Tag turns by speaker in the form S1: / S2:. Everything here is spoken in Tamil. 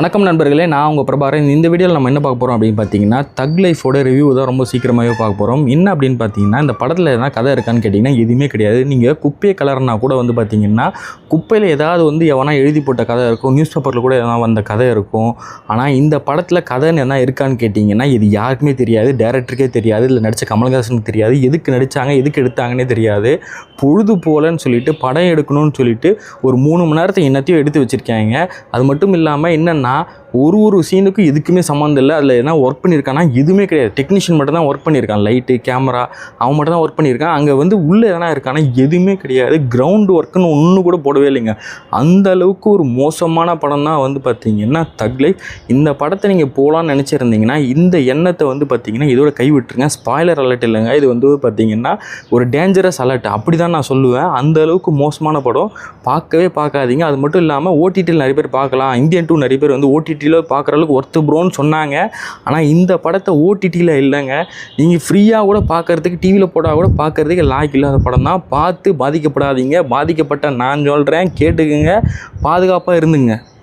S1: வணக்கம் நண்பர்களே, நான் உங்கள் பிரபாகரன். இந்த வீடியோவில் நம்ம என்ன பார்க்க போகிறோம் அப்படின்னு பார்த்தீங்கன்னா, தக் லைஃபோட ரிவ்யூ தான் ரொம்ப சீக்கிரமாகவே பார்க்க போகிறோம். என்ன அப்படின்னு பார்த்தீங்கன்னா, இந்த படத்தில் எதனா கதை இருக்கான்னு கேட்டிங்கன்னா எதுவுமே கிடையாது. நீங்கள் குப்பையை கலர்னா கூட பார்த்தீங்கன்னா, குப்பையில் ஏதாவது எவனா எழுதி போட்ட கதை இருக்கும், நியூஸ் பேப்பரில் கூட எதனா வந்த கதை இருக்கும். ஆனால் இந்த படத்தில் கதைன்னு எதனா இருக்கான்னு கேட்டிங்கன்னா இது யாருக்குமே தெரியாது, டேரக்டருக்கே தெரியாது, இல்லை நடித்த கமல்ஹாசனுக்கு தெரியாது, எதுக்கு நடித்தாங்க எதுக்கு எடுத்தாங்கன்னே தெரியாது. பொழுது போலன்னு சொல்லிட்டு படம் எடுக்கணும்னு சொல்லிட்டு ஒரு 3 மணி நேரத்தை என்னத்தையும் எடுத்து வச்சுருக்காங்க. அது மட்டும் இல்லாமல் என்னென்னா ஒரு சீனுக்கும் எதுக்குமே சம்மந்தம் இல்லை. அதில் என்ன ஒர்க் பண்ணியிருக்கான்னா எதுவுமே கிடையாது. டெக்னீஷியன் மட்டும் தான் ஒர்க் பண்ணியிருக்கான், லைட்டு கேமரா அவன் மட்டும் தான் ஒர்க் பண்ணியிருக்கான். அங்கே உள்ளே எதனா இருக்கான்னா எதுவுமே கிடையாது. கிரவுண்ட் ஒர்க்குன்னு ஒன்று கூட போடவே இல்லைங்க. அந்த அளவுக்கு ஒரு மோசமான படம் தான் பார்த்தீங்கன்னா தக் லைஃப். இந்த படத்தை நீங்கள் போகலான்னு நினச்சிருந்தீங்கன்னா இந்த எண்ணத்தை பார்த்தீங்கன்னா இதோட கைவிட்டுருங்க. ஸ்பாய்லர் அலர்ட் இல்லைங்க, இது பார்த்தீங்கன்னா ஒரு டேஞ்சரஸ் அலர்ட், அப்படி தான் நான் சொல்லுவேன். அந்த அளவுக்கு மோசமான படம், பார்க்காதீங்க. அது மட்டும் இல்லாமல் ஓடிடியில் நிறைய பேர் பார்க்கலாம், இந்தியன் 2 நிறைய பேர் ஓடிடியில் பார்க்குற அளவுக்கு ஒர்த்து ப்ரோன்னு சொன்னாங்க. ஆனால் இந்த படத்தை ஓடிடியில் இல்லைங்க, நீங்கள் ஃப்ரீயாக கூட பார்க்குறதுக்கு டிவியில் போட்டால் கூட பார்க்குறதுக்கு லாய்க்கு இல்லாத படம் தான். பார்த்து பாதிக்கப்படாதீங்க. பாதிக்கப்பட்ட நான் சொல்கிறேன், கேட்டுக்குங்க, பாதுகாப்பாக இருந்துங்க.